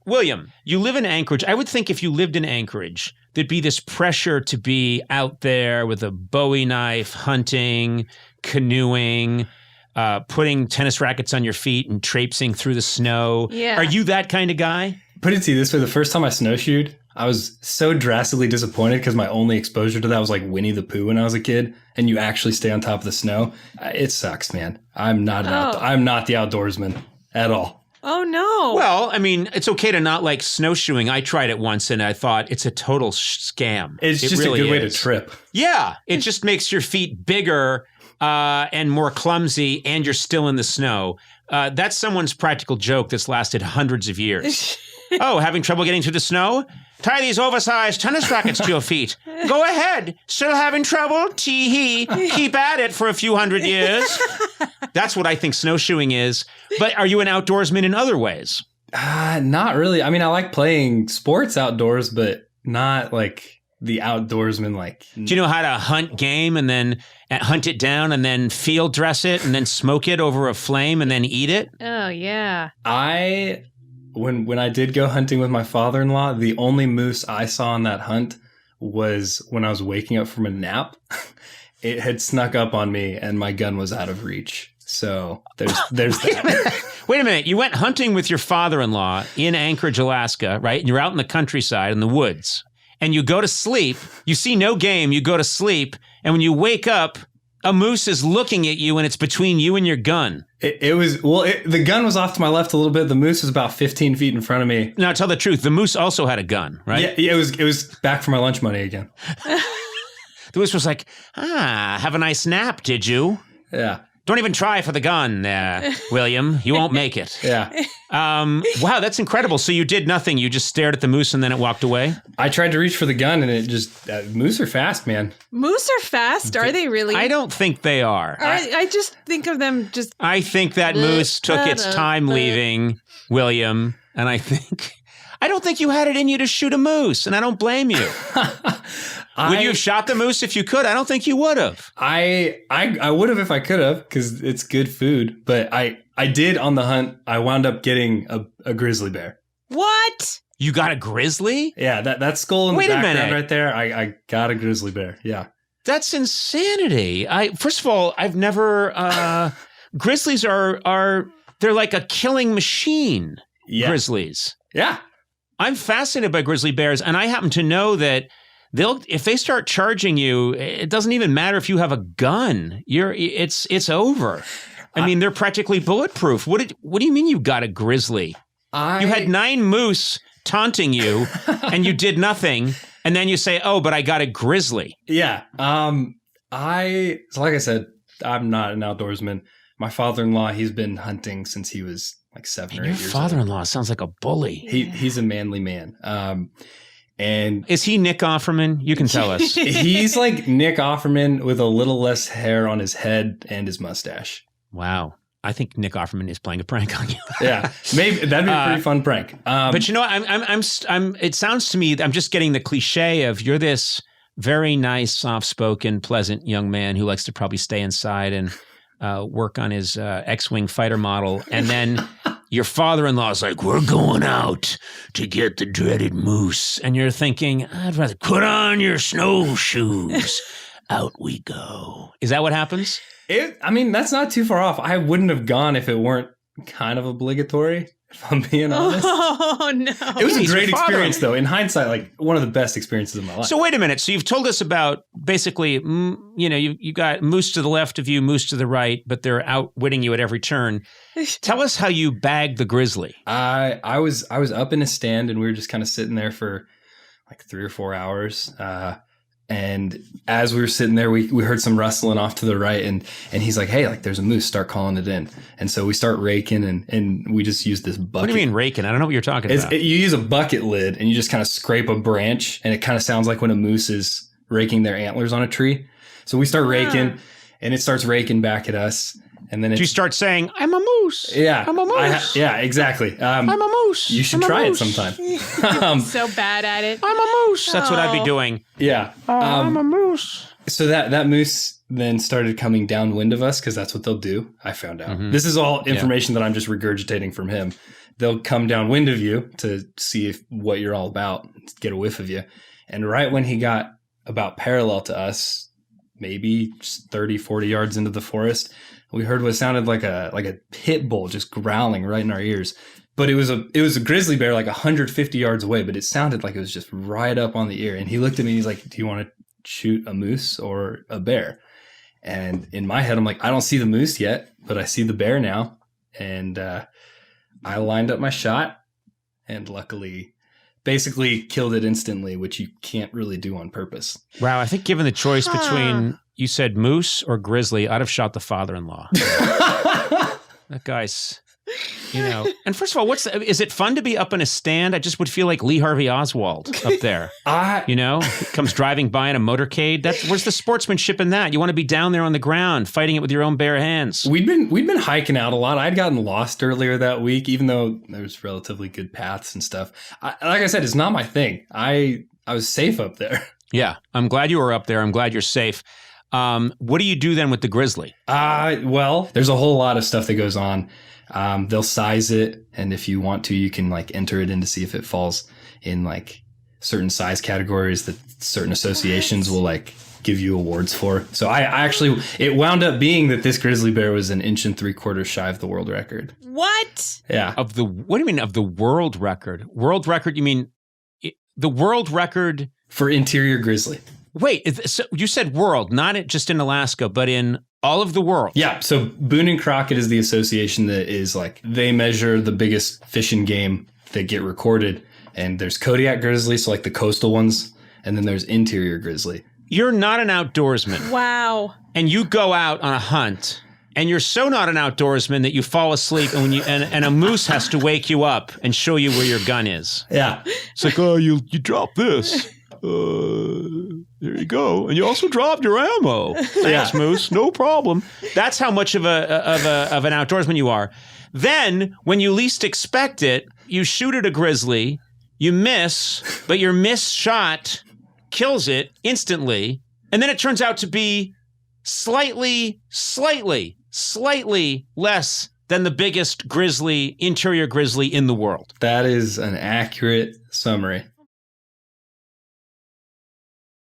William, you live in Anchorage. I would think if you lived in Anchorage, there'd be this pressure to be out there with a Bowie knife, hunting, canoeing, putting tennis rackets on your feet and traipsing through the snow. Yeah. Are you that kind of guy? Put it to you this way, the first time I snowshoed, I was so drastically disappointed because my only exposure to that was like Winnie the Pooh when I was a kid, and you actually stay on top of the snow. It sucks, man. I'm not the outdoorsman at all. Oh, no. Well, I mean, it's okay to not like snowshoeing. I tried it once and I thought it's a total scam. It's just really a good way to trip. Yeah. It just makes your feet bigger and more clumsy, and you're still in the snow. That's someone's practical joke that's lasted hundreds of years. Oh, having trouble getting through the snow? Tie these oversized tennis rackets to your feet. Go ahead. Still having trouble? Tee-hee. Keep at it for a few hundred years. That's what I think snowshoeing is. But are you an outdoorsman in other ways? Not really. I mean, I like playing sports outdoors, but not like the outdoorsman. Like, do you know how to hunt game and then hunt it down and then field dress it and then smoke it over a flame and then eat it? Oh, yeah. When I did go hunting with my father-in-law, the only moose I saw on that hunt was when I was waking up from a nap. It had snuck up on me and my gun was out of reach. So there's that. Wait a minute. You went hunting with your father-in-law in Anchorage, Alaska, right? And you're out in the countryside in the woods. And you go to sleep. You see no game. You go to sleep. And when you wake up, a moose is looking at you and it's between you and your gun. The gun was off to my left a little bit. The moose was about 15 feet in front of me. Now, tell the truth. The moose also had a gun, right? Yeah, it was back for my lunch money again. The moose was like, have a nice nap, did you? Yeah. Don't even try for the gun, William. You won't make it. Yeah. Wow, that's incredible. So you did nothing. You just stared at the moose and then it walked away? I tried to reach for the gun and it just... moose are fast, man. Moose are fast? Are they really? I don't think they are. I just think of them just... I think that moose took its time leaving, William. And I don't think you had it in you to shoot a moose. And I don't blame you. Would you have shot the moose if you could? I don't think you would have. I would have if I could have, because it's good food. But I did on the hunt. I wound up getting a grizzly bear. What? You got a grizzly? Yeah, that skull in the background right there. I got a grizzly bear. Yeah. That's insanity. First of all, I've never... grizzlies they're like a killing machine. Yeah. Grizzlies. Yeah. I'm fascinated by grizzly bears, and I happen to know that if they start charging you, it doesn't even matter if you have a gun. It's over. I mean, they're practically bulletproof. What do you mean you got a grizzly? You had 9 moose taunting you, and you did nothing, and then you say, "Oh, but I got a grizzly." Yeah. So like I said, I'm not an outdoorsman. My father-in-law, he's been hunting since he was like 7 or 8 years old. Your father-in-law sounds like a bully. He's a manly man. And is he Nick Offerman? You can tell us. He's like Nick Offerman with a little less hair on his head and his mustache. Wow. I think Nick Offerman is playing a prank on you. Yeah, maybe that'd be a pretty fun prank. But you know, it sounds to me, I'm just getting the cliche of you're this very nice, soft-spoken, pleasant young man who likes to probably stay inside and work on his X-Wing fighter model. And then your father-in-law is like, we're going out to get the dreaded moose. And you're thinking, I'd rather put on your snowshoes. Out we go. Is that what happens? That's not too far off. I wouldn't have gone if it weren't kind of obligatory, if I'm being honest. Oh, no. It was a great experience, though. In hindsight, like one of the best experiences of my life. So wait a minute. So you've told us about basically, you got moose to the left of you, moose to the right, but they're outwitting you at every turn. Tell us how you bagged the grizzly. I was up in a stand and we were just kind of sitting there for like 3 or 4 hours. And as we were sitting there, we heard some rustling off to the right, and he's like, "Hey, like there's a moose. Start calling it in." And so we start raking, and we just use this bucket. What do you mean raking? I don't know what you're talking about. You use a bucket lid, and you just kind of scrape a branch, and it kind of sounds like when a moose is raking their antlers on a tree. So we start raking, and it starts raking back at us. And then you start saying, "I'm a moose." Yeah, I'm a moose. Yeah, exactly. I'm a moose. You should try it sometime. So bad at it. I'm a moose. That's what I'd be doing. Yeah. I'm a moose. So that moose then started coming downwind of us because that's what they'll do. I found out. Mm-hmm. This is all information that I'm just regurgitating from him. they'll come downwind of you to see what you're all about, get a whiff of you. And right when he got about parallel to us, maybe just 30, 40 yards into the forest, we heard what sounded like a pit bull just growling right in our ears. But it was a grizzly bear like 150 yards away, but it sounded like it was just right up on the ear. And he looked at me, he's like, do you want to shoot a moose or a bear? And in my head, I'm like, I don't see the moose yet, but I see the bear now. And I lined up my shot and luckily basically killed it instantly, which you can't really do on purpose. Wow, I think given the choice between, you said moose or grizzly, I'd have shot the father-in-law. That guy's, and first of all, is it fun to be up in a stand? I just would feel like Lee Harvey Oswald up there. Comes driving by in a motorcade. Where's the sportsmanship in that? You want to be down there on the ground, fighting it with your own bare hands. We'd been hiking out a lot. I'd gotten lost earlier that week, even though there's relatively good paths and stuff. Like I said, it's not my thing. I was safe up there. Yeah, I'm glad you were up there. I'm glad you're safe. What do you do then with the grizzly? Well, there's a whole lot of stuff that goes on. They'll size it, and if you want to, you can like enter it in to see if it falls in like certain size categories that certain associations will like give you awards for. So I actually, it wound up being that this grizzly bear was 1 3/4 inches shy of the world record. What? Yeah. What do you mean of the world record? World record? You mean the world record for interior grizzly? Wait, so you said world, not just in Alaska, but in all of the world. Yeah. So Boone and Crockett is the association that is like, they measure the biggest fish and game that get recorded. And there's Kodiak grizzly, so like the coastal ones. And then there's interior grizzly. You're not an outdoorsman. Wow. And you go out on a hunt. And you're so not an outdoorsman that you fall asleep and and a moose has to wake you up and show you where your gun is. Yeah. It's like, oh, you drop this. There you go. And you also dropped your ammo. Thanks, moose. No problem. That's how much of an outdoorsman you are. Then, when you least expect it, you shoot at a grizzly, you miss, but your missed shot kills it instantly, and then it turns out to be slightly less than the biggest interior grizzly in the world. That is an accurate summary.